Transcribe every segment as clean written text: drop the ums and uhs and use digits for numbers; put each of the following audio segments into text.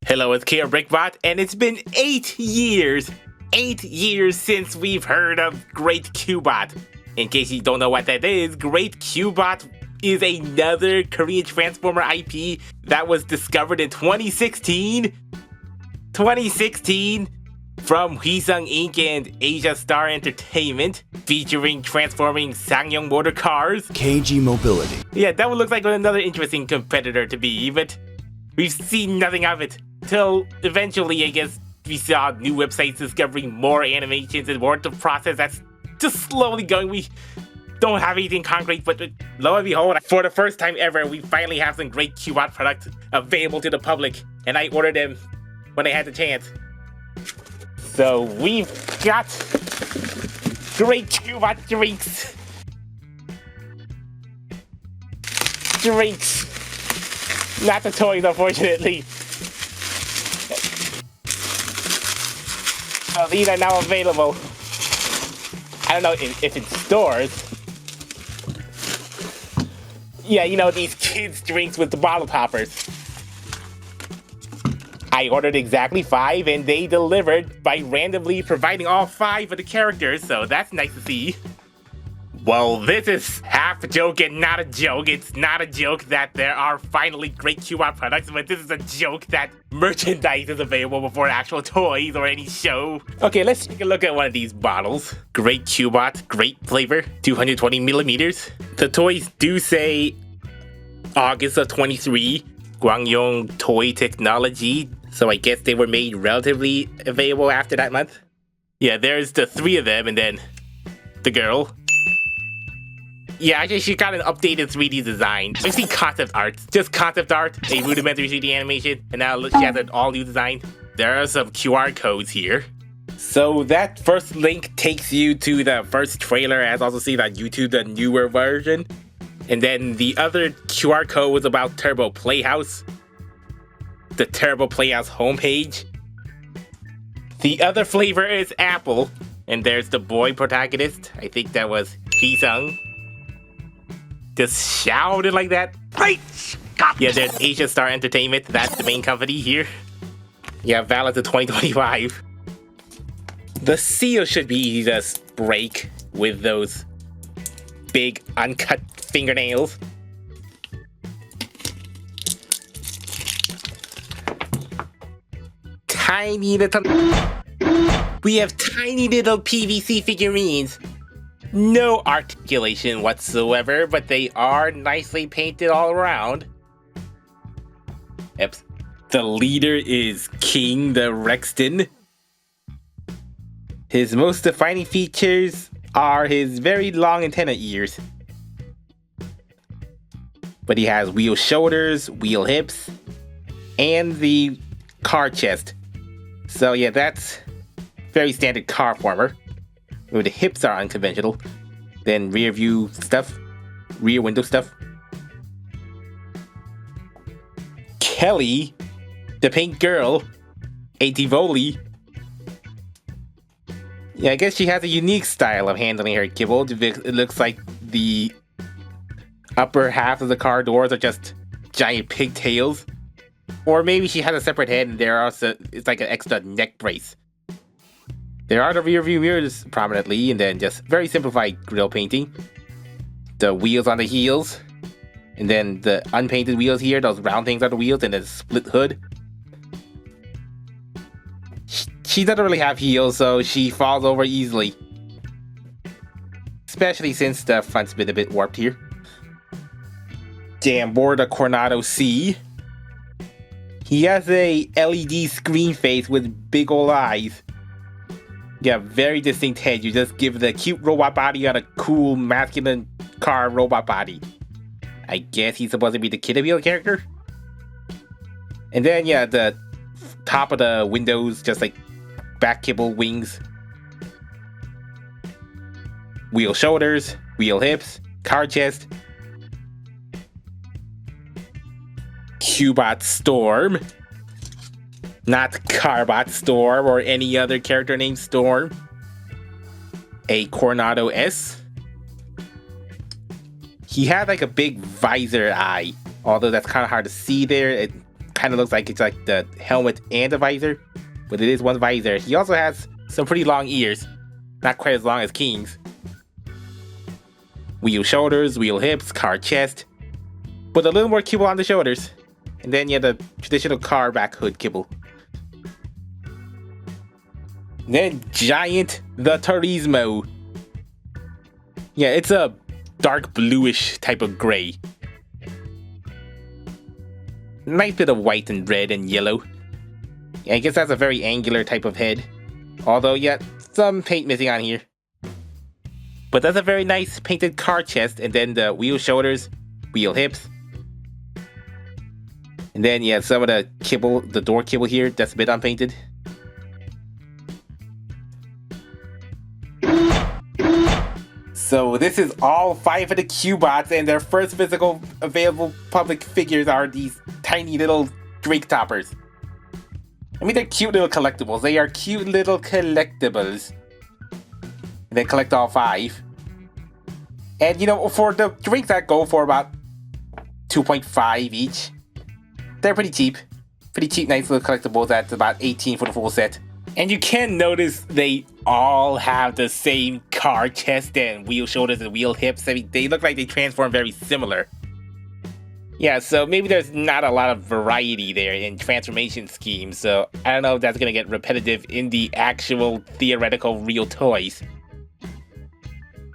Hello, it's KRBrickBot, and it's been 8 years. 8 years since we've heard of Great Tobot. In case you don't know what that is, Great Tobot is another Korean Transformer IP that was discovered in 2016. 2016 from Hwisung Inc. and Asia Star Entertainment, featuring transforming Sangyong motor cars. KG Mobility. Yeah, that one looks like another interesting competitor to be, but we've seen nothing of it. Till eventually, I guess, we saw new websites discovering more animations and more of the process that's just slowly going. We don't have anything concrete, but lo and behold, for the first time ever, we finally have some Great Tobot products available to the public, and I ordered them when I had the chance. So we've got Great Tobot drinks. Drinks. Not the toys, unfortunately. So these are now available. I don't know if in stores. Yeah, you know, these kids' drinks with the bottle poppers. I ordered exactly 5 and they delivered by randomly providing all 5 of the characters, so that's nice to see. Well, this is half a joke and not a joke. It's not a joke that there are finally Great Tobot products, but this is a joke that merchandise is available before actual toys or any show. Okay, let's take a look at one of these bottles. Great Tobot, great flavor, 220 millimeters. The toys do say August of 23, Gwangyong Toy Technology, so I guess they were made relatively available after that month. Yeah, there's the 3 of them, and then the girl. Yeah, actually, she got an updated 3D design. I've seen concept art, just concept art, a rudimentary 3D animation, and now she has an all-new design. There are some QR codes here. So that first link takes you to the first trailer, as also seen on YouTube, the newer version. And then the other QR code was about Turbo Playhouse, the Turbo Playhouse homepage. The other flavor is apple, and there's the boy protagonist. I think that was Hwisung. Just shouted like that. Great Scott! Yeah, there's Asia Star Entertainment. That's the main company here. Yeah, valid to 2025. The seal should be easy to break with those big uncut fingernails. Tiny little... We have tiny little PVC figurines. No articulation whatsoever, but they are nicely painted all around. Yep. The leader is King the Rexton. His most defining features are his very long antenna ears. But he has wheel shoulders, wheel hips, and the car chest. So yeah, that's very standard car former. Where the hips are unconventional, then rear view stuff, rear window stuff. Kelly, the pink girl, a Tivoli. Yeah, I guess she has a unique style of handling her kibble. It looks like the upper half of the car doors are just giant pigtails. Or maybe she has a separate head and there also it's like an extra neck brace. There are the rear view mirrors prominently, and then just very simplified grille painting. The wheels on the heels, and then the unpainted wheels here, those round things are the wheels, and then split hood. She doesn't really have heels, so she falls over easily. Especially since the front's been a bit warped here. Jamboard the Coronado C. He has a LED screen face with big ol' eyes. Yeah, very distinct head. You just give the cute robot body on a cool masculine car robot body. I guess he's supposed to be the Kid Appeal character. And then yeah, the top of the windows, just like back kibble wings. Wheel shoulders, wheel hips, car chest. Tobot Storm. Not Carbot Storm or any other character named Storm. A Coronado S. He had like a big visor eye, although that's kind of hard to see there. It kind of looks like it's like the helmet and the visor, but it is one visor. He also has some pretty long ears, not quite as long as King's. Wheel shoulders, wheel hips, car chest, but a little more kibble on the shoulders. And then the traditional car back hood kibble. Then Giant the Turismo. Yeah, it's a dark bluish type of gray. Nice bit of white and red and yellow. Yeah, I guess that's a very angular type of head. Although, yeah, some paint missing on here. But that's a very nice painted car chest, and then the wheel shoulders, wheel hips. And then, yeah, some of the kibble, the door kibble here, that's a bit unpainted. So this is all 5 of the Q-Bots, and their first physical available public figures are these tiny little drink toppers. I mean, they're cute little collectibles. They are cute little collectibles. And then collect all 5. And for the drinks that go for about 2.5 each, they're pretty cheap. Pretty cheap, nice little collectibles at about 18 for the full set. And you can notice they all have the same car chest and wheel shoulders and wheel hips. I mean, they look like they transform very similar. Yeah, so maybe there's not a lot of variety there in transformation schemes, so I don't know if that's going to get repetitive in the actual theoretical real toys.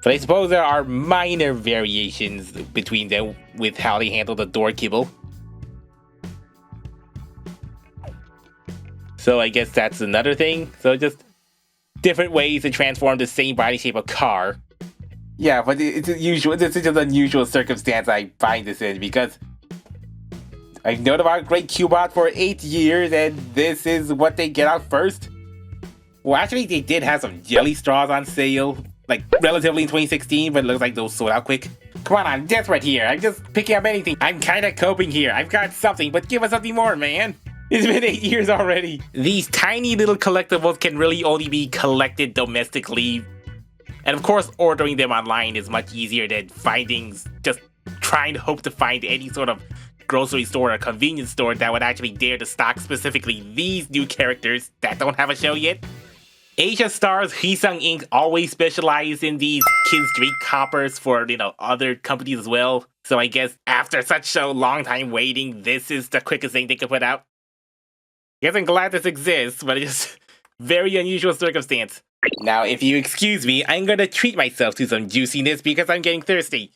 But I suppose there are minor variations between them with how they handle the door kibble. So I guess that's another thing. So just different ways to transform the same body shape of car. Yeah, but it's unusual. It's just an unusual circumstance I find this in, because I've known about Great Q-Bot for 8 years, and this is what they get out first. Well, actually, they did have some jelly straws on sale, like relatively in 2016, but it looks like those sold out quick. Come on, I'm desperate here. I'm just picking up anything. I'm kind of coping here. I've got something, but give us something more, man. It's been 8 years already. These tiny little collectibles can really only be collected domestically. And of course, ordering them online is much easier than just trying to hope to find any sort of grocery store or convenience store that would actually dare to stock specifically these new characters that don't have a show yet. Asia Star's Hisung Inc. always specialize in these kids drink coppers for, other companies as well. So I guess after such a long time waiting, this is the quickest thing they could put out. Guess I'm glad this exists, but it's just very unusual circumstance. Now, if you excuse me, I'm gonna treat myself to some juiciness because I'm getting thirsty.